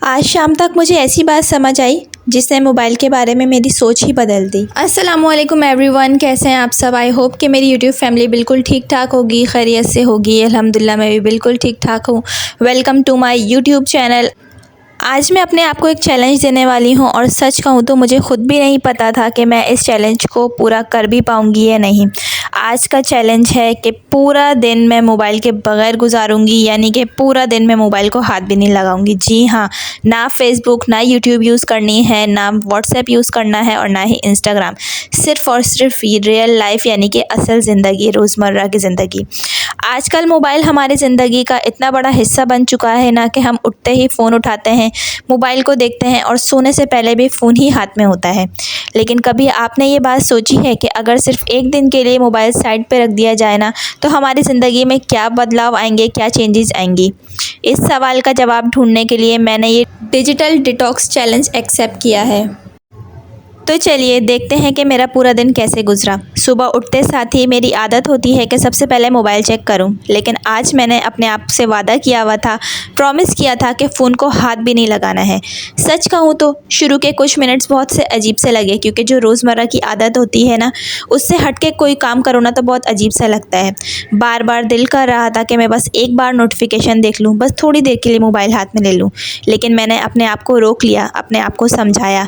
आज शाम तक मुझे ऐसी बात समझ आई जिसने मोबाइल के बारे में मेरी सोच ही बदल दी। अस्सलामुअलैकुम एवरीवन, कैसे हैं आप सब। आई होप कि मेरी यूट्यूब फैमिली बिल्कुल ठीक ठाक होगी, खैरियत से होगी। अल्हम्दुलिल्लाह मैं भी बिल्कुल ठीक ठाक हूँ। Welcome to my YouTube channel. आज मैं अपने आप को एक चैलेंज देने वाली हूँ और सच कहूँ तो मुझे खुद भी नहीं पता था कि मैं इस चैलेंज को पूरा कर भी पाऊँगी या नहीं। आज का चैलेंज है कि पूरा दिन मैं मोबाइल के बगैर गुजारूंगी, यानी कि पूरा दिन मैं मोबाइल को हाथ भी नहीं लगाऊंगी। जी हाँ, ना फेसबुक ना यूट्यूब यूज़ करनी है, ना व्हाट्सएप यूज़ करना है और ना ही इंस्टाग्राम। सिर्फ़ और सिर्फ रियल लाइफ यानी कि असल ज़िंदगी, रोज़मर्रा की ज़िंदगी। आजकल मोबाइल हमारी ज़िंदगी का इतना बड़ा हिस्सा बन चुका है ना कि हम उठते ही फ़ोन उठाते हैं, मोबाइल को देखते हैं और सोने से पहले भी फ़ोन ही हाथ में होता है। लेकिन कभी आपने ये बात सोची है कि अगर सिर्फ़ एक दिन के लिए मोबाइल साइड पे रख दिया जाए ना, तो हमारी ज़िंदगी में क्या बदलाव आएंगे, क्या चेंजेस आएंगी? इस सवाल का जवाब ढूंढने के लिए मैंने ये डिजिटल डिटॉक्स चैलेंज एक्सेप्ट किया है। तो चलिए देखते हैं कि मेरा पूरा दिन कैसे गुजरा। सुबह उठते साथ ही मेरी आदत होती है कि सबसे पहले मोबाइल चेक करूं, लेकिन आज मैंने अपने आप से वादा किया हुआ था, प्रॉमिस किया था कि फ़ोन को हाथ भी नहीं लगाना है। सच कहूं तो शुरू के कुछ मिनट्स बहुत से अजीब से लगे, क्योंकि जो रोज़मर्रा की आदत होती है ना, उससे हट के कोई काम करो ना तो बहुत अजीब सा लगता है। बार बार दिल कर रहा था कि मैं बस एक बार नोटिफिकेशन देख लूँ, बस थोड़ी देर के लिए मोबाइल हाथ में ले लूँ। लेकिन मैंने अपने आप को रोक लिया, अपने आप को समझाया।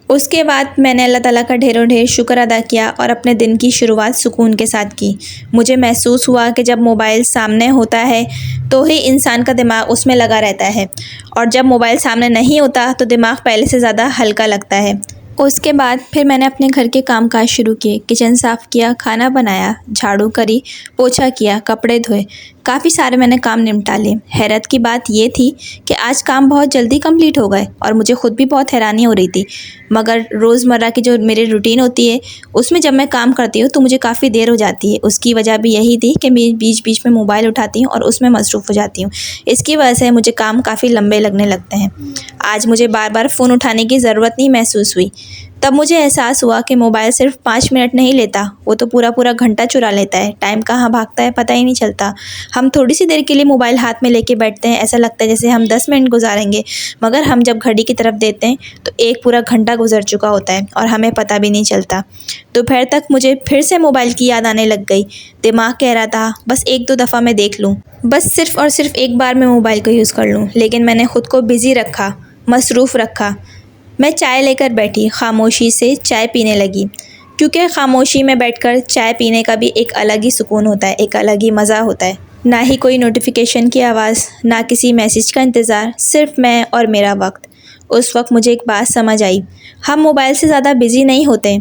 उसके बाद मैंने अल्लाह ताला का ढेरों ढेर शुक्र अदा किया और अपने दिन की शुरुआत सुकून के साथ की। मुझे महसूस हुआ कि जब मोबाइल सामने होता है तो ही इंसान का दिमाग उसमें लगा रहता है, और जब मोबाइल सामने नहीं होता तो दिमाग पहले से ज़्यादा हल्का लगता है। उसके बाद फिर मैंने अपने घर के काम काज शुरू किए। किचन साफ़ किया, खाना बनाया, झाड़ू करी, पोछा किया, कपड़े धोए। काफ़ी सारे मैंने काम निपटा लिए। हैरत की बात ये थी कि आज काम बहुत जल्दी कंप्लीट हो गए और मुझे खुद भी बहुत हैरानी हो रही थी। मगर रोज़मर्रा की जो मेरी रूटीन होती है, उसमें जब मैं काम करती हूँ तो मुझे काफ़ी देर हो जाती है। उसकी वजह भी यही थी कि मैं बीच बीच में मोबाइल उठाती हूँ और उसमें मसरूफ़ हो जाती हूँ। इसकी वजह से मुझे काम काफ़ी लंबे लगने लगते हैं। आज मुझे बार बार फ़ोन उठाने की ज़रूरत नहीं महसूस हुई। तब मुझे एहसास हुआ कि मोबाइल सिर्फ 5 मिनट नहीं लेता, वो तो पूरा पूरा घंटा चुरा लेता है। टाइम कहाँ भागता है पता ही नहीं चलता। हम थोड़ी सी देर के लिए मोबाइल हाथ में लेके बैठते हैं, ऐसा लगता है जैसे हम 10 मिनट गुजारेंगे, मगर हम जब घड़ी की तरफ देते हैं तो एक पूरा घंटा गुजर चुका होता है और हमें पता भी नहीं चलता। दोपहर तक मुझे फिर से मोबाइल की याद आने लग गई। दिमाग कह रहा था बस एक दो दफ़ा मैं देख लूँ, बस सिर्फ़ और सिर्फ एक बार मैं मोबाइल को यूज़ कर लूँ। लेकिन मैंने ख़ुद को बिज़ी रखा, मसरूफ़ रखा। मैं चाय लेकर बैठी, खामोशी से चाय पीने लगी, क्योंकि खामोशी में बैठकर चाय पीने का भी एक अलग ही सुकून होता है, एक अलग ही मज़ा होता है। ना ही कोई नोटिफिकेशन की आवाज़, ना किसी मैसेज का इंतज़ार, सिर्फ मैं और मेरा वक्त। उस वक्त मुझे एक बात समझ आई, हम मोबाइल से ज़्यादा बिज़ी नहीं होते,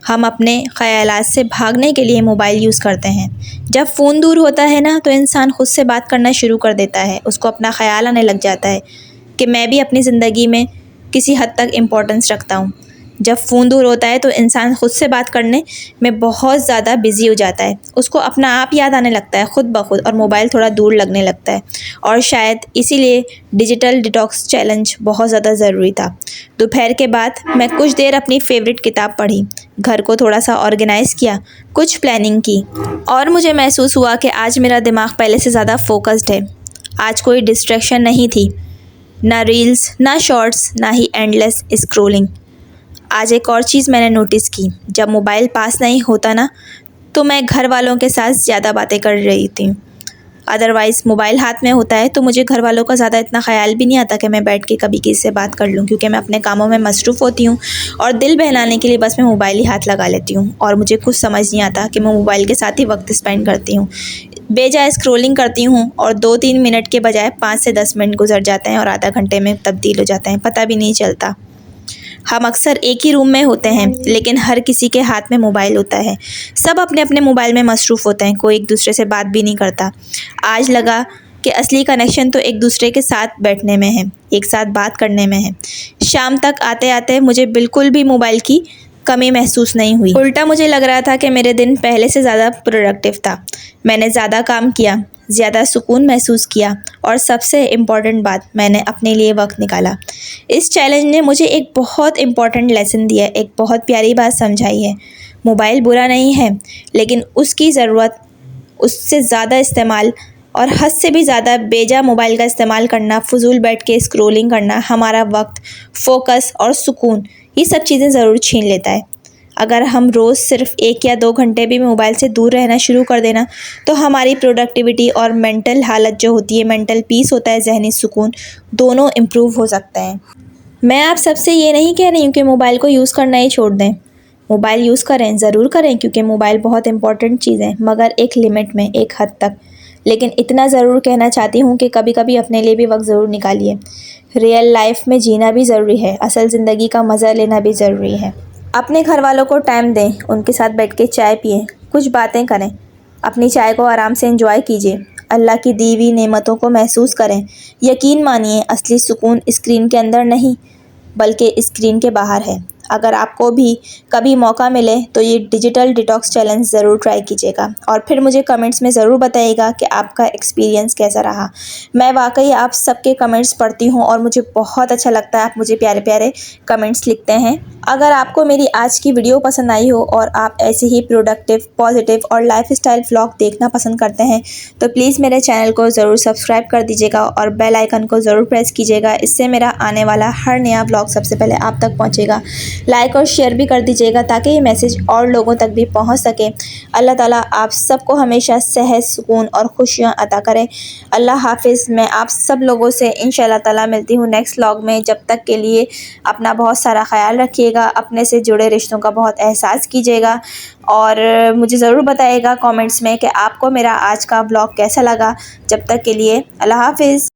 हम अपने ख़यालात से भागने के लिए मोबाइल यूज़ करते हैं। जब फ़ोन दूर होता है ना, तो इंसान खुद से बात करना शुरू कर देता है। उसको अपना ख़याल आने लग जाता है कि मैं भी अपनी ज़िंदगी में किसी हद तक इम्पोर्टेंस रखता हूँ। जब फ़ोन दूर होता है तो इंसान खुद से बात करने में बहुत ज़्यादा बिज़ी हो जाता है। उसको अपना आप याद आने लगता है खुद ब खुद, और मोबाइल थोड़ा दूर लगने लगता है। और शायद इसीलिए डिजिटल डिटॉक्स चैलेंज बहुत ज़्यादा ज़रूरी था। दोपहर के बाद मैं कुछ देर अपनी फ़ेवरेट किताब पढ़ी, घर को थोड़ा सा ऑर्गेनाइज़ किया, कुछ प्लानिंग की, और मुझे महसूस हुआ कि आज मेरा दिमाग पहले से ज़्यादा फोकस्ड है। आज कोई डिस्ट्रैक्शन नहीं थी, ना रील्स, ना शॉर्ट्स, ना ही एंडलेस स्क्रॉलिंग। आज एक और चीज़ मैंने नोटिस की, जब मोबाइल पास नहीं होता ना, तो मैं घर वालों के साथ ज़्यादा बातें कर रही थी। अदरवाइज़ मोबाइल हाथ में होता है तो मुझे घर वालों का ज़्यादा इतना ख़्याल भी नहीं आता कि मैं बैठ के कभी किसी से बात कर लूँ, क्योंकि मैं अपने कामों में मसरूफ़ होती हूँ और दिल बहलाने के लिए बस मैं मोबाइल ही हाथ लगा लेती हूँ। और मुझे कुछ समझ नहीं आता कि मैं मोबाइल के साथ ही वक्त स्पेंड करती हूँ, बेजाय स्क्रॉलिंग करती हूँ, और 2-3 मिनट के बजाय 5 से 10 मिनट गुजर जाते हैं और आधा घंटे में तब्दील हो जाते हैं, पता भी नहीं चलता। हम अक्सर एक ही रूम में होते हैं, लेकिन हर किसी के हाथ में मोबाइल होता है। सब अपने अपने मोबाइल में मसरूफ़ होते हैं, कोई एक दूसरे से बात भी नहीं करता। आज लगा कि असली कनेक्शन तो एक दूसरे के साथ बैठने में है, एक साथ बात करने में है। शाम तक आते आते मुझे बिल्कुल भी मोबाइल की कमी महसूस नहीं हुई। उल्टा मुझे लग रहा था कि मेरे दिन पहले से ज़्यादा प्रोडक्टिव था। मैंने ज़्यादा काम किया, ज़्यादा सुकून महसूस किया, और सबसे इम्पॉर्टेंट बात, मैंने अपने लिए वक्त निकाला। इस चैलेंज ने मुझे एक बहुत इम्पॉर्टेंट लेसन दिया, एक बहुत प्यारी बात समझाई है। मोबाइल बुरा नहीं है, लेकिन उसकी ज़रूरत, उससे ज़्यादा इस्तेमाल और हद से भी ज़्यादा बेजा मोबाइल का इस्तेमाल करना, फजूल बैठ के स्क्रोलिंग करना हमारा वक्त, फोकस और सुकून ये सब चीज़ें ज़रूर छीन लेता है। अगर हम रोज़ सिर्फ 1 या 2 घंटे भी मोबाइल से दूर रहना शुरू कर देना तो हमारी प्रोडक्टिविटी और मेंटल हालत जो होती है, मेंटल पीस होता है, जहनी सुकून, दोनों इम्प्रूव हो सकते हैं। मैं आप सबसे ये नहीं कह रही हूँ कि मोबाइल को यूज़ करना ही छोड़ दें। मोबाइल यूज़ करें, ज़रूर करें, क्योंकि मोबाइल बहुत इंपॉर्टेंट चीज़ है, मगर एक लिमिट में, एक हद तक। लेकिन इतना ज़रूर कहना चाहती हूँ कि कभी कभी अपने लिए भी वक्त ज़रूर निकालिए। रियल लाइफ में जीना भी ज़रूरी है, असल ज़िंदगी का मज़ा लेना भी ज़रूरी है। अपने घर वालों को टाइम दें, उनके साथ बैठ के चाय पिएं, कुछ बातें करें, अपनी चाय को आराम से एंजॉय कीजिए, अल्लाह की दी हुई नेमतों को महसूस करें। यकीन मानिए, असली सुकून स्क्रीन के अंदर नहीं बल्कि स्क्रीन के बाहर है। अगर आपको भी कभी मौका मिले तो ये डिजिटल डिटॉक्स चैलेंज ज़रूर ट्राई कीजिएगा और फिर मुझे कमेंट्स में ज़रूर बताइएगा कि आपका एक्सपीरियंस कैसा रहा। मैं वाकई आप सबके कमेंट्स पढ़ती हूँ और मुझे बहुत अच्छा लगता है, आप मुझे प्यारे प्यारे कमेंट्स लिखते हैं। अगर आपको मेरी आज की वीडियो पसंद आई हो और आप ऐसे ही प्रोडक्टिव, पॉजिटिव और लाइफस्टाइल व्लॉग देखना पसंद करते हैं तो प्लीज़ मेरे चैनल को ज़रूर सब्सक्राइब कर दीजिएगा और बेल आइकन को ज़रूर प्रेस कीजिएगा। इससे मेरा आने वाला हर नया व्लॉग सबसे पहले आप तक पहुंचेगा। लाइक और शेयर भी कर दीजिएगा ताकि ये मैसेज और लोगों तक भी पहुंच सके। अल्लाह ताला आप सबको हमेशा सेहत, सुकून और खुशियां अता करे। अल्लाह हाफिज़। मैं आप सब लोगों से इंशाल्लाह ताला मिलती हूँ नेक्स्ट व्लॉग में। जब तक के लिए अपना बहुत सारा ख्याल रखिएगा, अपने से जुड़े रिश्तों का बहुत एहसास कीजिएगा और मुझे ज़रूर बताइएगा कमेंट्स में कि आपको मेरा आज का व्लॉग कैसा लगा। जब तक के लिए अल्लाह हाफिज़।